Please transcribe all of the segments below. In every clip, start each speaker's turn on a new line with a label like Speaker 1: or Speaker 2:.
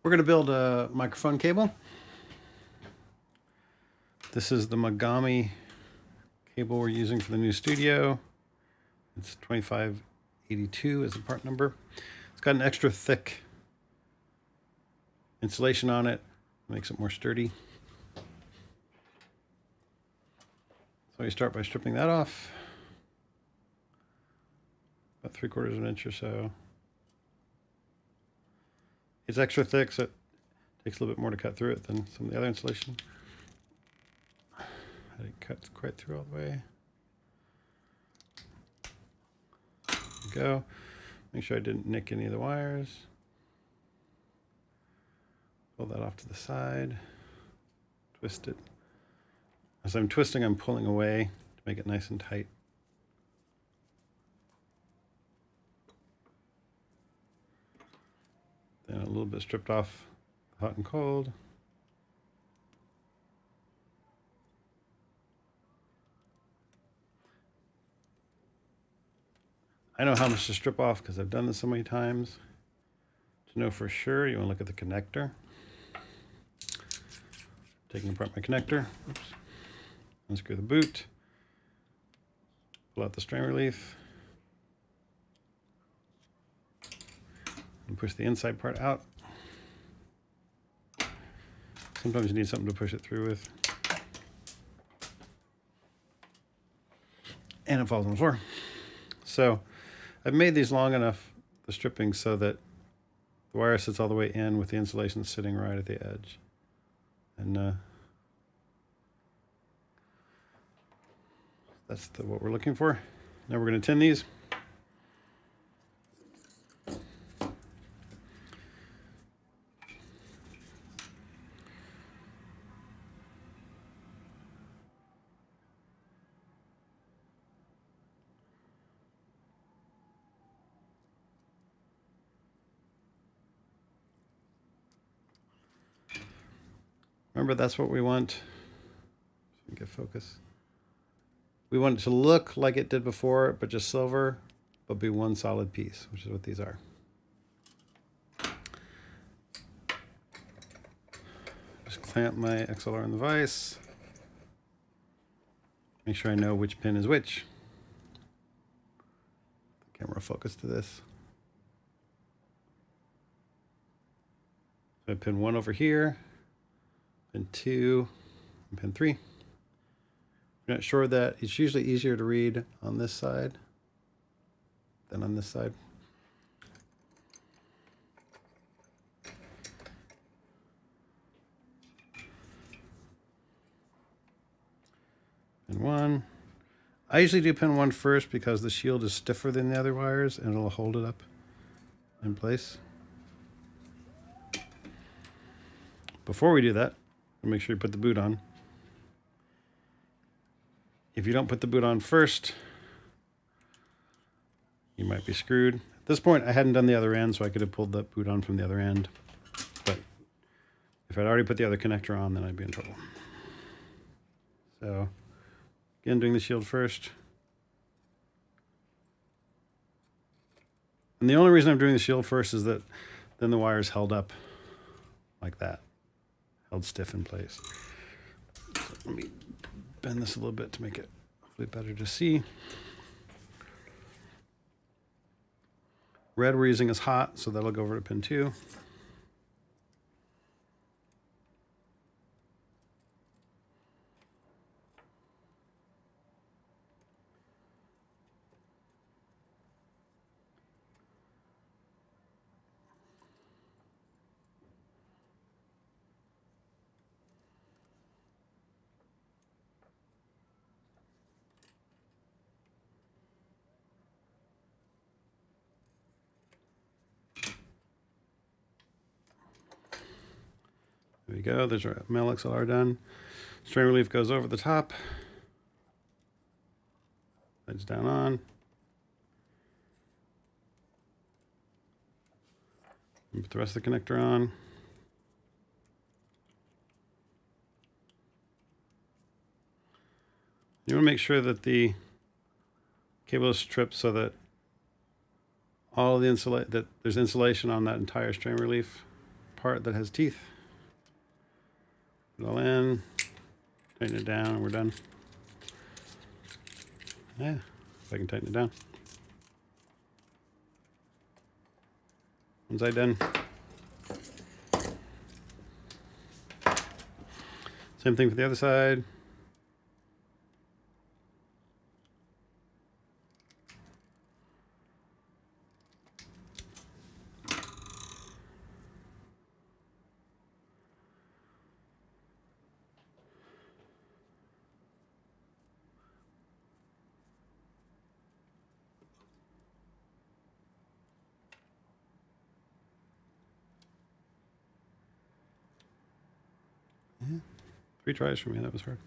Speaker 1: We're going to build a microphone cable. This is the Mogami cable we're using for the new studio. It's 2582 as the part number. It's got an extra thick insulation on it, makes it more sturdy. So you start by stripping that off, about 3/4 of an inch or so. It's extra thick, so it takes a little bit more to cut through it than some of the other insulation. I didn't cut quite through all the way. There we go. Make sure I didn't nick any of the wires. Pull that off to the side. Twist it. As I'm twisting, I'm pulling away to make it nice and tight. Then a little bit stripped off hot and cold. I know how much to strip off because I've done this so many times. To know for sure, you want to look at the connector. Taking apart my connector. Oops. Unscrew the boot. Pull out the strain relief. And push the inside part out. Sometimes you need something to push it through with. And it falls on the floor. So I've made these long enough, the stripping, so that the wire sits all the way in with the insulation sitting right at the edge. And that's what we're looking for. Now we're going to tin these. Remember, that's what we want. Get focus. We want it to look like it did before, but just silver, but be one solid piece, which is what these are. Just clamp my XLR in the vise. Make sure I know which pin is which. Camera focus to this. So I pin 1 over here. Pin 2, and pin 3. If you're not sure that, it's usually easier to read on this side than on this side. Pin 1. I usually do pin 1 first because the shield is stiffer than the other wires and it'll hold it up in place. Before we do that, make sure you put the boot on. If you don't put the boot on first, you might be screwed. At this point, I hadn't done the other end, so I could have pulled that boot on from the other end. But if I'd already put the other connector on, then I'd be in trouble. So, again, doing the shield first. And the only reason I'm doing the shield first is that then the wire's held up like that. Held stiff in place. So let me bend this a little bit to make it hopefully better to see. Red we're using is hot, so that'll go over to pin 2. There we go, there's our male XLR done. Strain relief goes over the top. Lights down on. And put the rest of the connector on. You want to make sure that the cable is stripped so that all the that there's insulation on that entire strain relief. part that has teeth. Put it all in, tighten it down, and we're done. Yeah, if I can tighten it down. One side done. Same thing for the other side. Yeah. 3 tries for me, that was hard.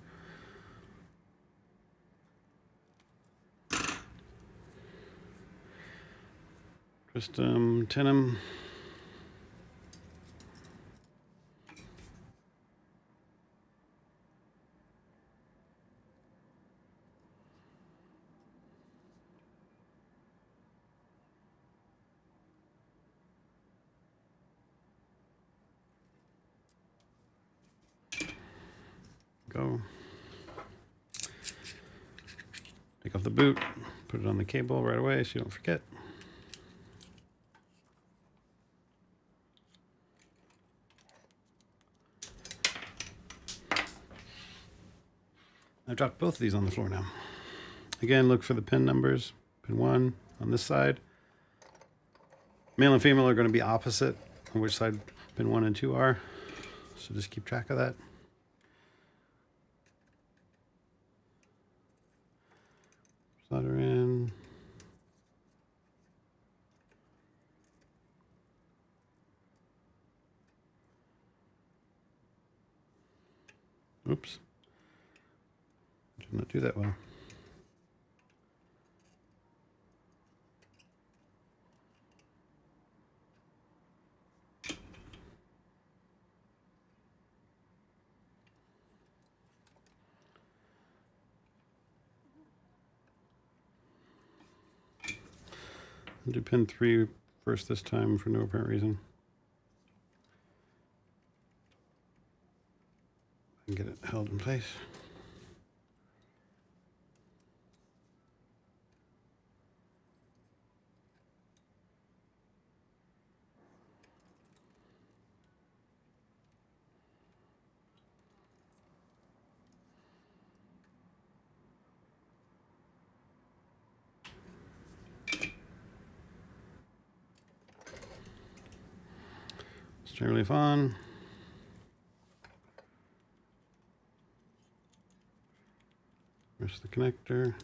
Speaker 1: Just tin them. Go. Take off the boot, put it on the cable right away so you don't forget. I've dropped both of these on the floor now. Again, look for the pin numbers. Pin 1 on this side. Male and female are going to be opposite on which side pin 1 and 2 are. So just keep track of that. Solder in. Oops. Did not do that well. I'll do pin 3 first this time for no apparent reason. And get it held in place. String relief on. There's the connector.